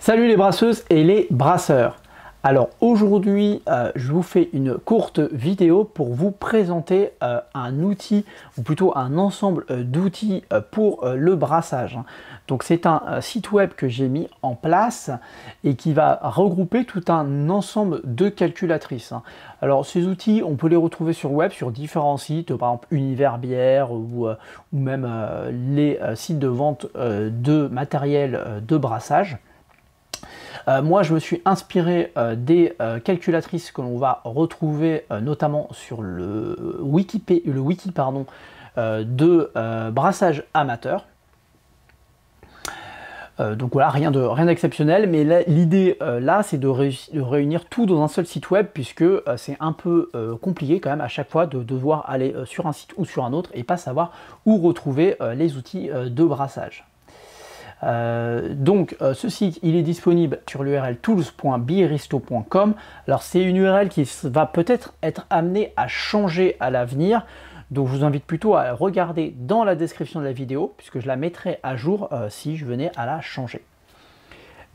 Salut les brasseuses et les brasseurs. Alors aujourd'hui, je vous fais une courte vidéo pour vous présenter un outil, ou plutôt un ensemble d'outils pour le brassage. Donc c'est un site web que j'ai mis en place et qui va regrouper tout un ensemble de calculatrices. Alors ces outils, on peut les retrouver sur web, sur différents sites, par exemple Univers Bière ou même les sites de vente de matériel de brassage. Moi, je me suis inspiré des calculatrices que l'on va retrouver notamment sur le wiki de brassage amateur. Donc voilà, rien d'exceptionnel, mais l'idée là, c'est de réunir tout dans un seul site web, puisque c'est un peu compliqué quand même à chaque fois de devoir aller sur un site ou sur un autre et pas savoir où retrouver les outils de brassage. Donc ce site il est disponible sur l'URL tools.bieristo.com. Alors c'est une URL qui va peut-être être amenée à changer à l'avenir, donc je vous invite plutôt à regarder dans la description de la vidéo, puisque je la mettrai à jour si je venais à la changer.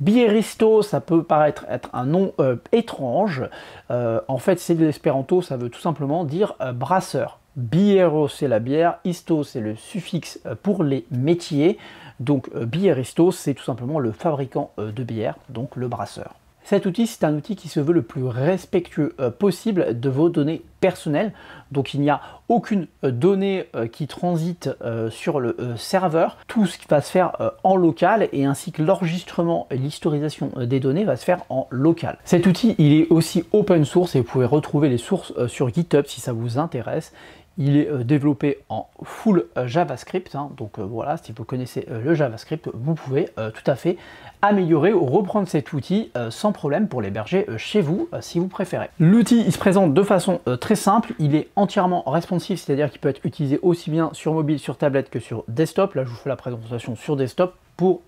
Bieristo, ça peut paraître être un nom étrange. En fait c'est de l'espéranto, ça veut tout simplement dire brasseur. Biero c'est la bière, isto c'est le suffixe pour les métiers, donc Bieristo c'est tout simplement le fabricant de bière, donc le brasseur. Cet outil, c'est un outil qui se veut le plus respectueux possible de vos données personnelles, donc il n'y a aucune donnée qui transite sur le serveur, tout ce qui va se faire en local, et ainsi que l'enregistrement et l'historisation des données va se faire en local. Cet outil, il est aussi open source et vous pouvez retrouver les sources sur GitHub si ça vous intéresse. Il est développé en full JavaScript, donc voilà, si vous connaissez le JavaScript, vous pouvez tout à fait améliorer ou reprendre cet outil sans problème pour l'héberger chez vous si vous préférez. L'outil il se présente de façon très simple, il est entièrement responsive, c'est-à-dire qu'il peut être utilisé aussi bien sur mobile, sur tablette que sur desktop. Là je vous fais la présentation sur desktop pour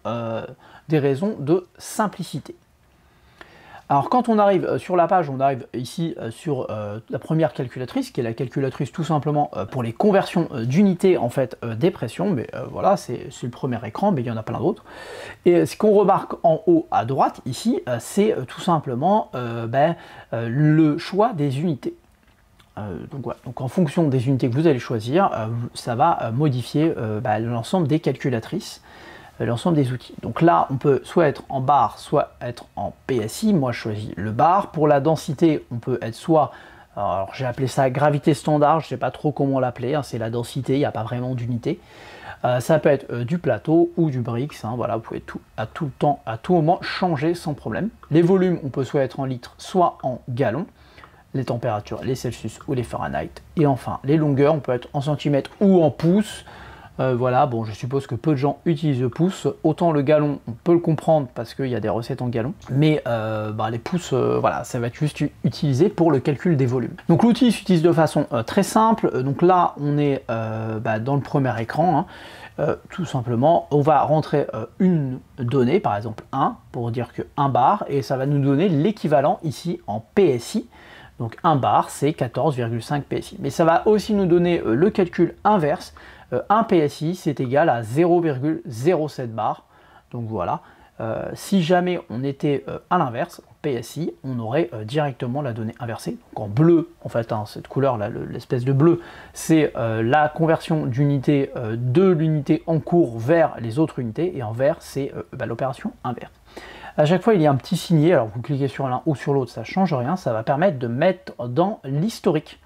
des raisons de simplicité. Alors quand on arrive sur la page, on arrive ici sur la première calculatrice, qui est la calculatrice tout simplement pour les conversions d'unités en fait des pressions, mais voilà, c'est le premier écran, mais il y en a plein d'autres. Et ce qu'on remarque en haut à droite ici, c'est tout simplement le choix des unités. Donc, voilà. Donc en fonction des unités que vous allez choisir, ça va modifier l'ensemble des calculatrices, l'ensemble des outils. Donc là, on peut soit être en bar, soit être en PSI. Moi, je choisis le bar. Pour la densité, on peut être soit, alors j'ai appelé ça gravité standard, je ne sais pas trop comment l'appeler, c'est la densité, il n'y a pas vraiment d'unité. Ça peut être du plateau ou du Brix, voilà, vous pouvez à tout moment changer sans problème. Les volumes, on peut soit être en litres, soit en gallons. Les températures, les Celsius ou les Fahrenheit. Et enfin, les longueurs, on peut être en centimètres ou en pouces. Voilà, bon, je suppose que peu de gens utilisent le pouce. Autant le gallon, on peut le comprendre parce qu'il y a des recettes en gallons, mais les pouces, voilà, ça va être juste utilisé pour le calcul des volumes. Donc l'outil s'utilise de façon très simple. Donc là, on est dans le premier écran. Tout simplement, on va rentrer une donnée, par exemple 1, pour dire que 1 bar, et ça va nous donner l'équivalent ici en PSI. Donc 1 bar, c'est 14,5 PSI. Mais ça va aussi nous donner le calcul inverse. 1 PSI, c'est égal à 0,07 bar. Donc voilà. Si jamais on était à l'inverse, en PSI, on aurait directement la donnée inversée. Donc en bleu, en fait, cette couleur, là, l'espèce de bleu, c'est la conversion d'unité de l'unité en cours vers les autres unités. Et en vert, c'est l'opération inverse. À chaque fois, il y a un petit signet. Alors vous cliquez sur l'un ou sur l'autre, ça ne change rien. Ça va permettre de mettre dans l'historique,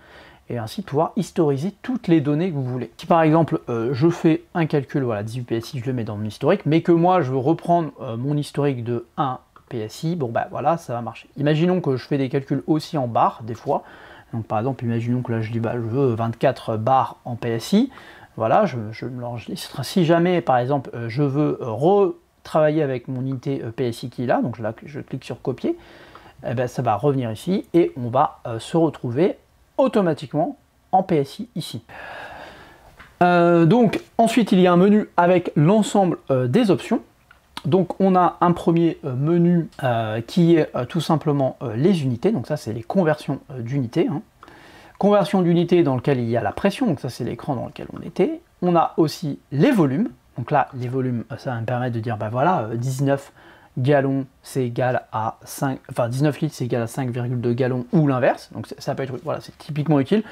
et ainsi pouvoir historiser toutes les données que vous voulez. Si par exemple je fais un calcul, voilà, 18 PSI, je le mets dans mon historique, mais que moi je veux reprendre mon historique de 1 PSI, bon voilà, ça va marcher. Imaginons que je fais des calculs aussi en barres des fois. Donc par exemple, imaginons que là je dis je veux 24 bars en PSI, voilà, je me l'enregistre. Si jamais par exemple je veux retravailler avec mon unité PSI qui est là, donc là je clique sur copier, ça va revenir ici et on va se retrouver automatiquement en PSI ici. Donc ensuite il y a un menu avec l'ensemble des options. Donc on a un premier menu qui est tout simplement les unités, donc ça c'est les conversions d'unités. Conversion d'unités dans lequel il y a la pression, donc ça c'est l'écran dans lequel on était. On a aussi les volumes, donc là les volumes ça va me permettre de dire voilà 19 gallons c'est égal à 5, enfin 19 litres c'est égal à 5,2 gallons ou l'inverse, donc ça peut être, voilà, c'est typiquement utile.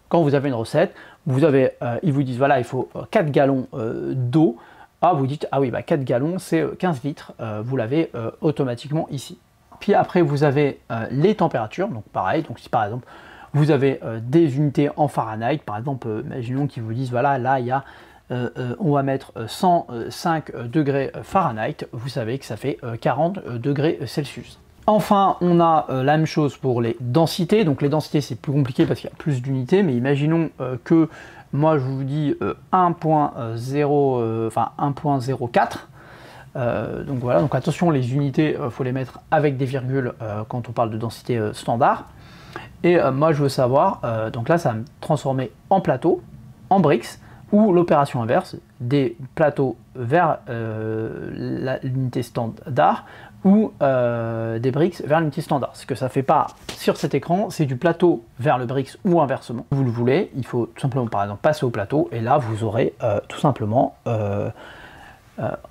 Quand vous avez une recette, vous avez, ils vous disent voilà, il faut 4 gallons d'eau, ah, vous dites ah oui, bah 4 gallons c'est 15 litres, vous l'avez automatiquement ici. Puis après vous avez les températures, donc pareil, donc si par exemple vous avez des unités en Fahrenheit, par exemple, imaginons qu'ils vous disent voilà, là il y a on va mettre 105 degrés Fahrenheit, vous savez que ça fait 40 degrés Celsius. Enfin, on a la même chose pour les densités. Donc les densités, c'est plus compliqué parce qu'il y a plus d'unités, mais imaginons que moi je vous dis 1.0, enfin 1.04. Donc voilà, donc attention, les unités, il faut les mettre avec des virgules quand on parle de densité standard. Et moi je veux savoir, donc là ça va me transformer en plateau, en bricks, ou l'opération inverse, des plateaux vers l'unité standard, ou des bricks vers l'unité standard. Ce que ça fait pas sur cet écran, c'est du plateau vers le bricks ou inversement. Vous le voulez, il faut tout simplement par exemple passer au plateau, et là vous aurez tout simplement,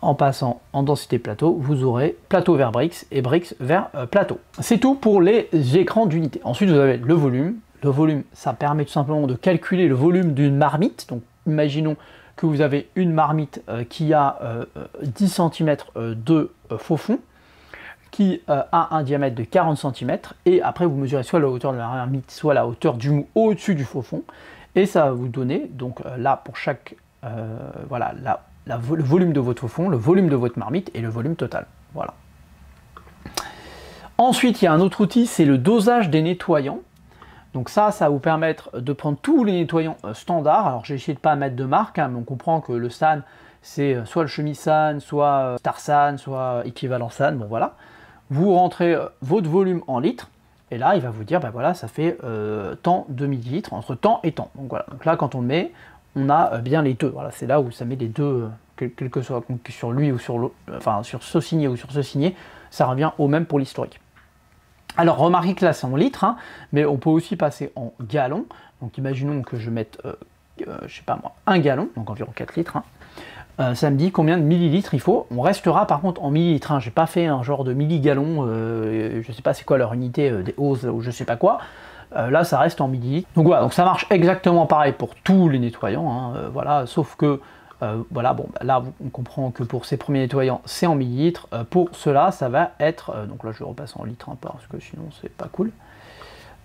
en passant en densité plateau, vous aurez plateau vers bricks et bricks vers plateau. C'est tout pour les écrans d'unité. Ensuite vous avez le volume. Le volume, ça permet tout simplement de calculer le volume d'une marmite. Donc imaginons que vous avez une marmite qui a 10 cm de faux fond, qui a un diamètre de 40 cm, et après vous mesurez soit la hauteur de la marmite, soit la hauteur du mou au-dessus du faux fond, et ça va vous donner, donc là pour chaque, voilà, le volume de votre faux fond, le volume de votre marmite et le volume total. Voilà. Ensuite, il y a un autre outil, c'est le dosage des nettoyants. Donc ça va vous permettre de prendre tous les nettoyants standards. Alors j'ai essayé de ne pas mettre de marque, hein, mais on comprend que le SAN, c'est soit le Chemi-SAN, soit Star-SAN, soit équivalent SAN, bon voilà. Vous rentrez votre volume en litres, et là il va vous dire, ben voilà, ça fait tant de millilitres, entre tant et tant. Donc voilà, donc là quand on le met, on a bien les deux. Voilà, c'est là où ça met les deux, quel que soit sur lui ou sur l'autre, enfin sur ce signé ou sur ce signé, ça revient au même pour l'historique. Alors remarquez que là c'est en litres, hein, mais on peut aussi passer en gallons. Donc imaginons que je mette, je sais pas moi, 1 gallon, donc environ 4 litres. Hein. Ça me dit combien de millilitres il faut. On restera par contre en millilitres. Hein. J'ai pas fait un genre de milligallon, je sais pas c'est quoi leur unité des oses ou je sais pas quoi. Là ça reste en millilitres. Donc voilà, donc ça marche exactement pareil pour tous les nettoyants. Hein, voilà, sauf que voilà, bon, là on comprend que pour ces premiers nettoyants c'est en millilitres, pour cela ça va être, donc là je repasse en litres hein, parce que sinon c'est pas cool,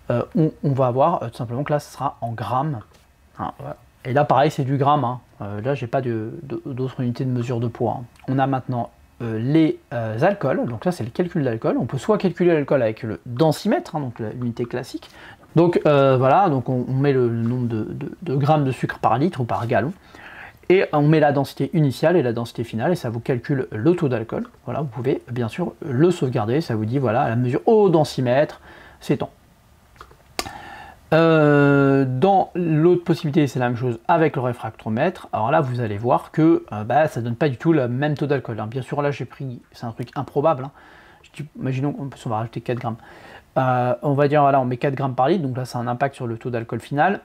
on va avoir tout simplement que là ce sera en grammes, hein, voilà. Et là pareil c'est du gramme, hein. Là j'ai pas d'autres unités de mesure de poids, hein. On a maintenant les alcools, donc là c'est le calcul d'alcool, on peut soit calculer l'alcool avec le densimètre, hein, donc l'unité classique, donc voilà, donc on met le nombre de grammes de sucre par litre ou par gallon, et on met la densité initiale et la densité finale, et ça vous calcule le taux d'alcool. Voilà, vous pouvez bien sûr le sauvegarder, ça vous dit voilà, la mesure au densimètre, c'est tant. Dans l'autre possibilité, c'est la même chose avec le réfractomètre. Alors là, vous allez voir que bah, ça ne donne pas du tout le même taux d'alcool. Hein. Bien sûr, là, j'ai pris, c'est un truc improbable. Hein. Imaginons, on va rajouter 4 grammes. On va dire, voilà, on met 4 grammes par litre, donc là, ça a un impact sur le taux d'alcool final.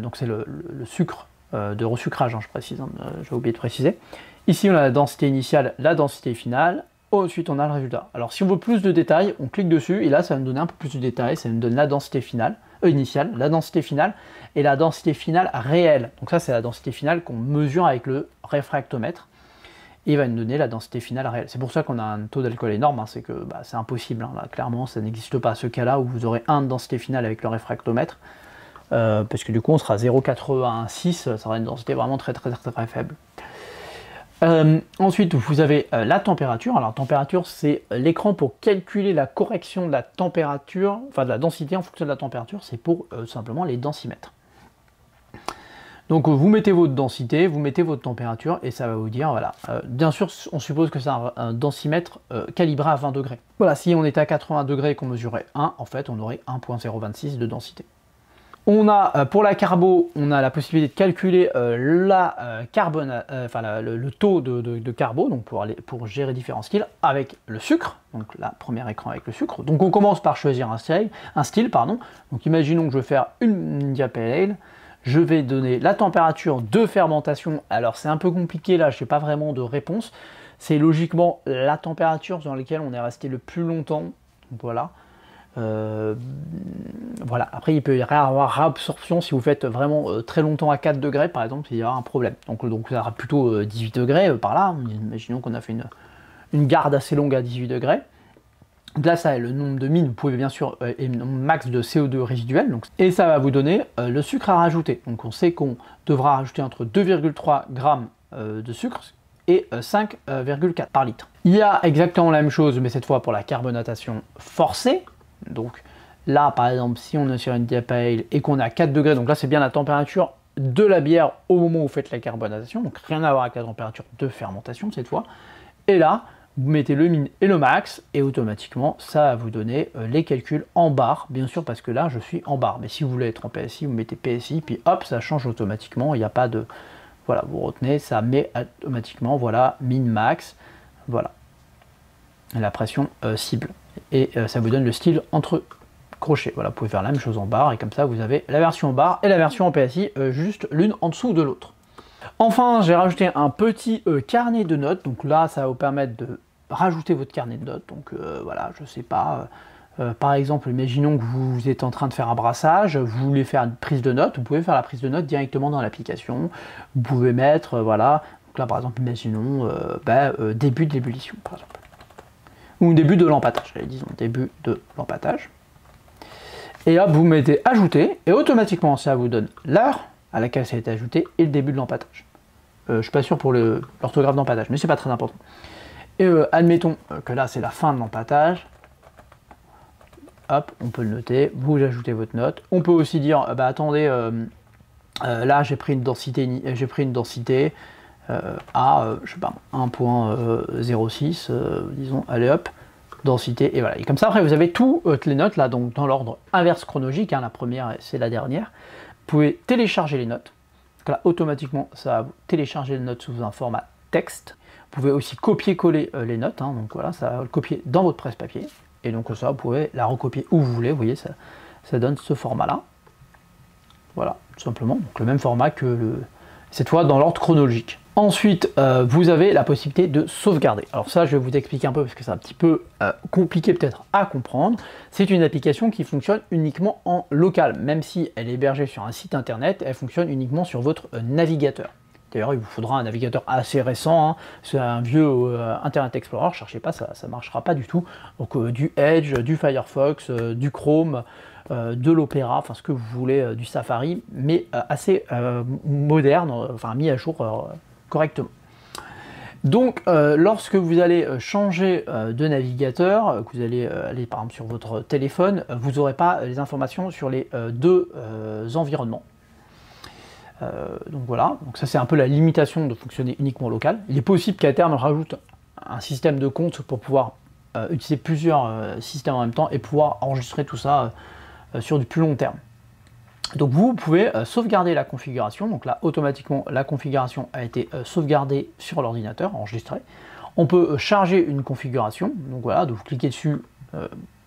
Donc c'est le sucre de resucrage, hein, je précise, hein, j'ai oublié de préciser. Ici, on a la densité initiale, la densité finale. Ensuite, on a le résultat. Alors, si on veut plus de détails, on clique dessus, et là, ça va nous donner un peu plus de détails. Ça nous donne la densité finale, initiale, la densité finale, et la densité finale réelle. Donc ça, c'est la densité finale qu'on mesure avec le réfractomètre. Et il va nous donner la densité finale réelle. C'est pour ça qu'on a un taux d'alcool énorme, hein, c'est que bah, c'est impossible. Hein, là, clairement, ça n'existe pas ce cas-là où vous aurez 1 de densité finale avec le réfractomètre. Parce que du coup on sera 0,86, ça sera une densité vraiment très faible. Ensuite vous avez la température. Alors la température c'est l'écran pour calculer la correction de la température, enfin de la densité en fonction de la température, c'est pour simplement les densimètres. Donc vous mettez votre densité, vous mettez votre température et ça va vous dire, voilà. Bien sûr on suppose que c'est un densimètre calibré à 20 degrés. Voilà, si on était à 80 degrés et qu'on mesurait 1, en fait on aurait 1,026 de densité. On a, pour la carbo, on a la possibilité de calculer le taux de carbo, donc pour gérer différents styles, avec le sucre, donc la premier écran avec le sucre. Donc on commence par choisir un style. Donc imaginons que je veux faire une India Pale Ale, je vais donner la température de fermentation. Alors c'est un peu compliqué là, je n'ai pas vraiment de réponse. c'est logiquement la température dans laquelle on est resté le plus longtemps. Donc voilà. Voilà. Après, il peut y avoir réabsorption si vous faites vraiment très longtemps à 4 degrés, par exemple, il y aura un problème. Donc ça sera plutôt 18 degrés par là. Imaginons qu'on a fait une garde assez longue à 18 degrés. Donc là, ça est le nombre de mines, vous pouvez bien sûr, et le max de CO2 résiduel, donc, et ça va vous donner le sucre à rajouter. Donc on sait qu'on devra rajouter entre 2,3 grammes de sucre et 5,4 par litre. Il y a exactement la même chose, mais cette fois pour la carbonatation forcée. Donc là, par exemple, si on est sur une IPA Ale et qu'on est à 4 degrés, donc là c'est bien la température de la bière au moment où vous faites la carbonatation, donc rien à voir avec la température de fermentation cette fois. Et là, vous mettez le min et le max, et automatiquement, ça va vous donner les calculs en barre, bien sûr, parce que là, je suis en barre. Mais si vous voulez être en PSI, vous mettez PSI, puis hop, ça change automatiquement, il n'y a pas de... Voilà, vous retenez, ça met automatiquement, voilà, min, max, voilà. La pression cible. Et ça vous donne le style entre crochets. Voilà, vous pouvez faire la même chose en barre, et comme ça, vous avez la version en barre et la version en PSI, juste l'une en dessous de l'autre. Enfin, j'ai rajouté un petit carnet de notes, donc là ça va vous permettre de rajouter votre carnet de notes. Donc voilà, je sais pas, par exemple, imaginons que vous êtes en train de faire un brassage, vous voulez faire une prise de notes, vous pouvez faire la prise de notes directement dans l'application. Vous pouvez mettre, voilà, donc là par exemple, imaginons début de l'ébullition, par exemple, ou début de l'empâtage, disons début de l'empâtage. Et là vous mettez ajouter, et automatiquement ça vous donne l'heure à laquelle ça a été ajouté et le début de l'empâtage. Je suis pas sûr pour l'orthographe d'empâtage, mais c'est pas très important. Et admettons que là c'est la fin de l'empâtage. Hop, on peut le noter, vous ajoutez votre note. On peut aussi dire, bah attendez, là j'ai pris une densité, à, je sais pas, 1.06, disons, allez hop, densité, et voilà. Et comme ça après vous avez toutes les notes là, donc dans l'ordre inverse chronologique, hein, la première c'est la dernière. Vous pouvez télécharger les notes. Donc là, automatiquement, ça va vous télécharger les notes sous un format texte. Vous pouvez aussi copier-coller les notes. Hein, donc voilà, ça va le copier dans votre presse-papier. Et donc ça, vous pouvez la recopier où vous voulez. Vous voyez, ça donne ce format-là. Voilà, tout simplement. Donc le même format que cette fois dans l'ordre chronologique. Ensuite, vous avez la possibilité de sauvegarder. Alors ça, je vais vous expliquer un peu parce que c'est un petit peu compliqué peut-être à comprendre. C'est une application qui fonctionne uniquement en local. Même si elle est hébergée sur un site internet, elle fonctionne uniquement sur votre navigateur. D'ailleurs, il vous faudra un navigateur assez récent. Hein. C'est un vieux Internet Explorer, ne cherchez pas, ça ne marchera pas du tout. Donc du Edge, du Firefox, du Chrome, de l'Opéra, enfin ce que vous voulez, du Safari, mais assez moderne, enfin mis à jour correctement. Donc lorsque vous allez changer de navigateur, que vous allez aller par exemple sur votre téléphone, vous n'aurez pas les informations sur les deux environnements. Donc voilà, donc ça c'est un peu la limitation de fonctionner uniquement local. Il est possible qu'à terme on rajoute un système de compte pour pouvoir utiliser plusieurs systèmes en même temps et pouvoir enregistrer tout ça sur du plus long terme. Donc vous pouvez sauvegarder la configuration, donc là automatiquement la configuration a été sauvegardée sur l'ordinateur, enregistrée. On peut charger une configuration, donc voilà, donc vous cliquez dessus,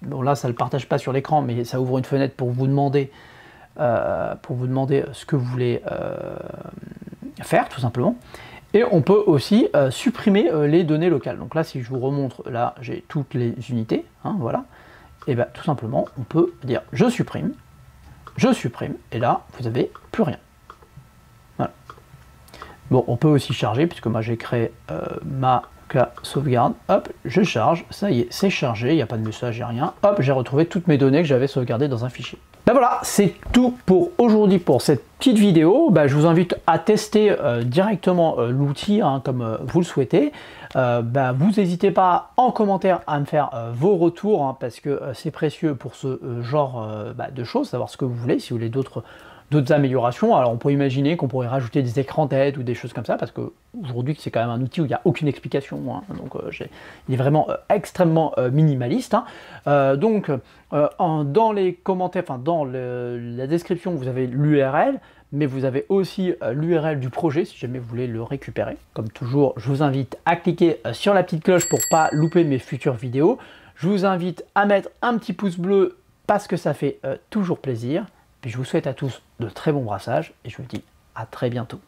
bon là ça ne le partage pas sur l'écran, mais ça ouvre une fenêtre pour vous demander ce que vous voulez faire tout simplement. Et on peut aussi supprimer les données locales. Donc là si je vous remontre, là j'ai toutes les unités, hein, voilà, et bien tout simplement on peut dire je supprime, et là, vous n'avez plus rien. Voilà. Bon, on peut aussi charger, puisque moi j'ai créé ma sauvegarde. Hop, je charge, ça y est, c'est chargé, il n'y a pas de message, il n'y a rien. Hop, j'ai retrouvé toutes mes données que j'avais sauvegardées dans un fichier. Ben voilà, c'est tout pour aujourd'hui pour cette petite vidéo. Ben, je vous invite à tester directement l'outil, hein, comme vous le souhaitez. Ben, vous n'hésitez pas en commentaire à me faire vos retours, hein, parce que c'est précieux pour ce genre de choses, savoir ce que vous voulez, si vous voulez d'autres améliorations. Alors on peut imaginer qu'on pourrait rajouter des écrans tête ou des choses comme ça, parce qu'aujourd'hui c'est quand même un outil où il n'y a aucune explication, hein, donc il est vraiment extrêmement minimaliste. Hein. Donc dans les commentaires, enfin dans la description, vous avez l'URL, mais vous avez aussi l'URL du projet si jamais vous voulez le récupérer. Comme toujours, je vous invite à cliquer sur la petite cloche pour ne pas louper mes futures vidéos. Je vous invite à mettre un petit pouce bleu parce que ça fait toujours plaisir. Puis je vous souhaite à tous de très bons brassages et je vous dis à très bientôt.